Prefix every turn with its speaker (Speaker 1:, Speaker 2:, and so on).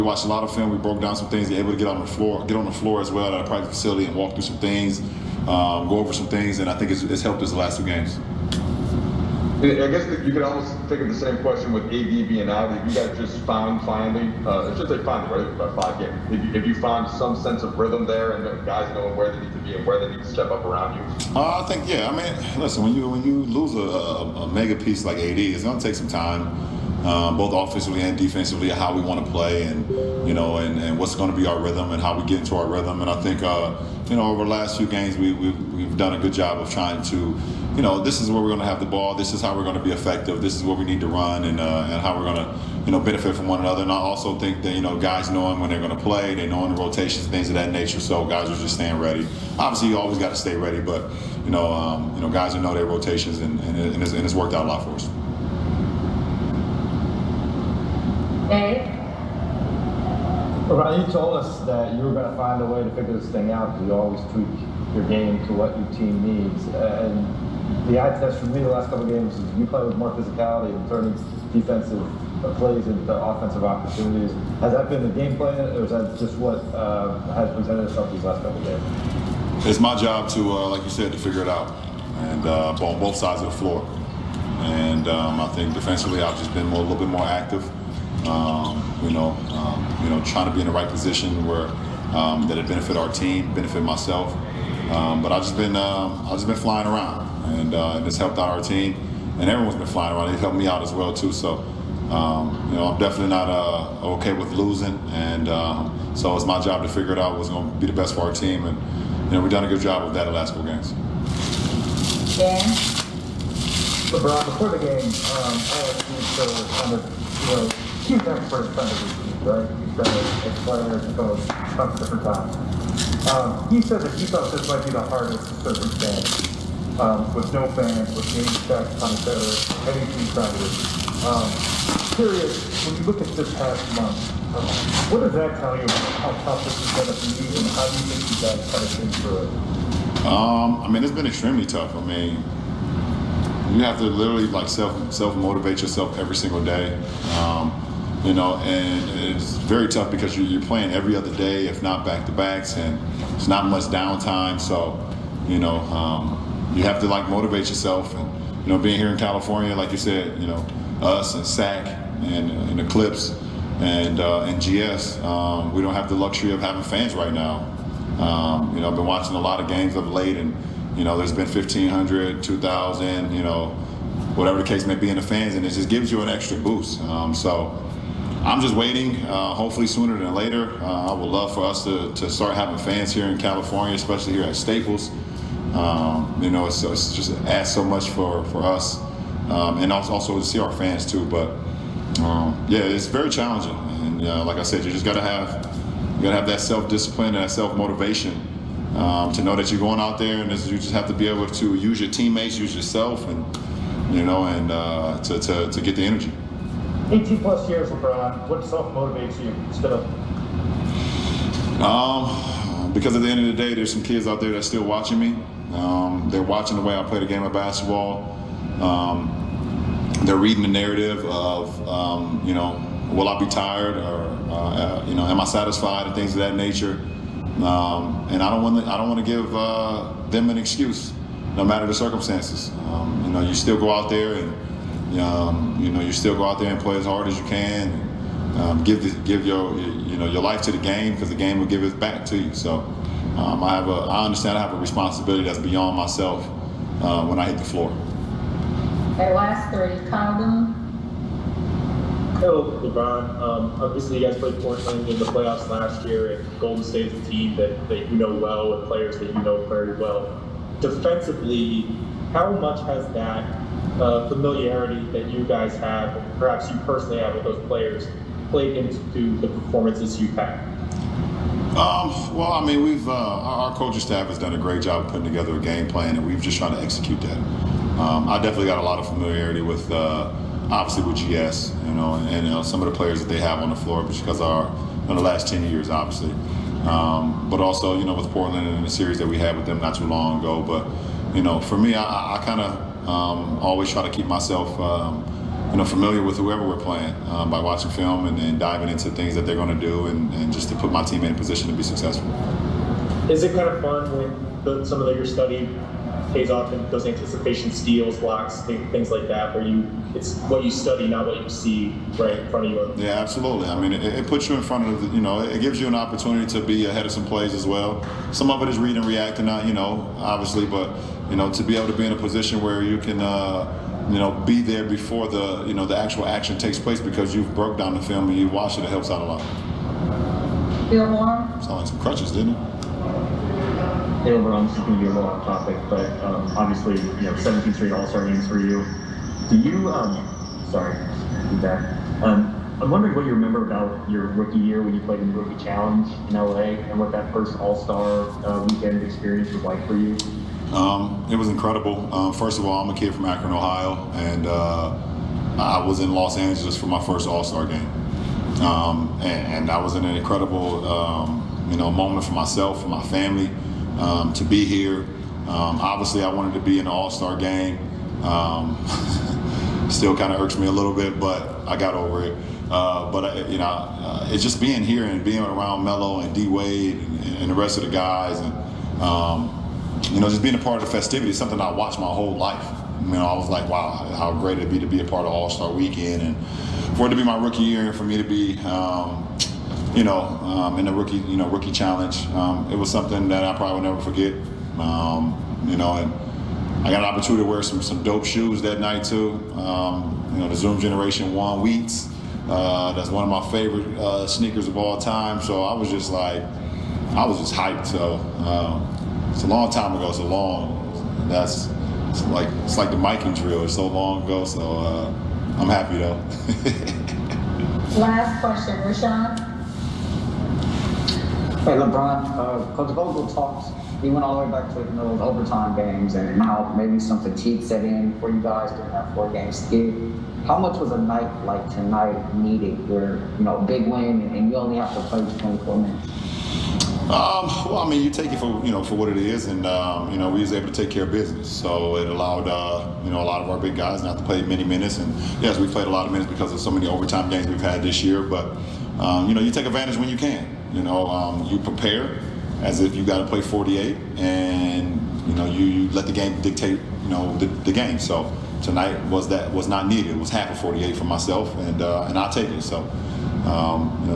Speaker 1: We watched a lot of film. We broke down some things. They're able to get on the floor as well at a private facility and walk through some things, go over some things, and I think it's helped us the last 2 games.
Speaker 2: I guess you could almost think of the same question with AD being out. If you guys just found finally, I should say finally, right? About 5 games. If you found some sense of rhythm there and the guys knowing where they need to be and where they need to step up around you.
Speaker 1: I think, yeah. I mean, listen, when you lose a mega piece like AD, it's going to take some time, both offensively and defensively, how we want to play, and and what's going to be our rhythm and how we get into our rhythm. And I think over the last few games we've done a good job of trying to. This is where we're going to have the ball. This is how we're going to be effective. This is what we need to run, and how we're going to, benefit from one another. And I also think that, guys knowing when they're going to play, they knowing the rotations, things of that nature. So guys are just staying ready. Obviously, you always got to stay ready, but guys know their rotations, and it's worked out a lot for us.
Speaker 3: Hey.
Speaker 4: LeBron, you told us that you were going to find a way to figure this thing out because you always tweak your game to what your team needs. And the eye test for me the last couple of games is you play with more physicality and turning defensive plays into offensive opportunities. Has that been the game plan, or is that just what has presented itself these last couple of games?
Speaker 1: It's my job to, like you said, to figure it out, and on both sides of the floor. And I think defensively, I've just been a little bit more active. Trying to be in the right position where that it benefit our team, benefit myself. But I've just been flying around, and it's helped out our team, and everyone's been flying around. It helped me out as well too. So I'm definitely not okay with losing, and so it's my job to figure it out what's going to be the best for our team, and we've done a good job of that the last 4 games.
Speaker 3: Dan?
Speaker 4: LeBron, before the game, all teams kind of huge effort for defenders, right? You've been a player a bunch of different times. He said that he thought this might be the hardest circumstance, with no fans, with game checks on each other, any team trying to. Curious, when you look at this past month, what does that tell you about how tough this has been for you, and how do you think you guys kind of think through it?
Speaker 1: It's been extremely tough. You have to literally self motivate yourself every single day. And it's very tough because you're playing every other day, if not back-to-backs, and it's not much downtime. So, you have to motivate yourself. And being here in California, like you said, us and SAC and Eclipse and GS, we don't have the luxury of having fans right now. I've been watching a lot of games of late, and there's been 1,500, 2,000, whatever the case may be in the fans, and it just gives you an extra boost. So I'm just waiting, hopefully sooner than later. I would love for us to start having fans here in California, especially here at Staples. It's just adds so much for us, and also to see our fans too. But it's very challenging, and like I said, you just gotta have that self-discipline and that self-motivation to know that you're going out there, and you just have to be able to use your teammates, use yourself, and to get the energy.
Speaker 4: 18 plus years, LeBron. What self-motivates you still?
Speaker 1: Because at the end of the day, there's some kids out there that's still watching me. They're watching the way I play the game of basketball. They're reading the narrative of, will I be tired, or am I satisfied, and things of that nature. And I don't want to give them an excuse, no matter the circumstances. You still go out there and you still go out there and play as hard as you can. And, give your life to the game, because the game will give it back to you. So I understand I have a responsibility that's beyond myself when I hit the floor.
Speaker 3: Okay, last 3, Condon.
Speaker 5: Hello, LeBron. Obviously, you guys played Portland in the playoffs last year, and Golden State's a team that you know well, and players that you know very well. Defensively, how much has that familiarity that you guys have, and perhaps you personally have with those players, played into the performances you've had?
Speaker 1: We've our coaching staff has done a great job of putting together a game plan, and we've just trying to execute that. I definitely got a lot of familiarity with, obviously with GS, and some of the players that they have on the floor, because in the last 10 years, obviously. But also, with Portland and the series that we had with them not too long ago. But, for me, I kind of always try to keep myself familiar with whoever we're playing by watching film and diving into things that they're going to do and just to put my team in a position to be successful.
Speaker 5: Is it kind of fun when some of your study pays off in those anticipation steals, blocks, things like that, where it's what you study, not what you see right in front of you?
Speaker 1: Yeah, absolutely. I mean, it puts you in front of it gives you an opportunity to be ahead of some plays as well. Some of it is read and react, and not, obviously, but to be able to be in a position where you can be there before the actual action takes place because you've broke down the film and you watched it helps out a lot.
Speaker 3: Bill Warren.
Speaker 1: Sound like some crutches, didn't it?
Speaker 4: Hey, LeBron, this is going to be a little off topic, but obviously, 17 straight All-Star games for you. Do you, sorry, feedback. I'm wondering what you remember about your rookie year when you played in the Rookie Challenge in LA and what that first All-Star weekend experience was like for you.
Speaker 1: It was incredible. First of all, I'm a kid from Akron, Ohio, and I was in Los Angeles for my first All-Star game. And that was an incredible, moment for myself, for my family, to be here. Obviously, I wanted to be in the All-Star game. Still kind of irks me a little bit, but I got over it. It's just being here and being around Melo and D Wade and the rest of the guys, and just being a part of the festivity is something I watched my whole life. I was like, wow, how great it'd be to be a part of All-Star Weekend, and for it to be my rookie year, and for me to be, in the rookie challenge, it was something that I probably would never forget. And I got an opportunity to wear some dope shoes that night too. The Zoom Generation 1 Wheats. That's one of my favorite sneakers of all time. So I was just hyped. So it's a long time ago. It's like the Miking drill. It's so long ago. So I'm happy though.
Speaker 3: Last question, Rashawn.
Speaker 6: Hey, LeBron, Coach Vogel talked, he went all the way back to those overtime games and how maybe some fatigue set in for you guys during that 4-game skid. How much was a night like tonight needed where, big win and you only have to play 24 minutes?
Speaker 1: You take it for what it is, and we was able to take care of business. So it allowed a lot of our big guys not to play many minutes, and yes, we played a lot of minutes because of so many overtime games we've had this year. But you take advantage when you can. You prepare as if you got to play 48, and you let the game dictate the game. So tonight was not needed. It was half of 48 for myself, and I'll take it. So now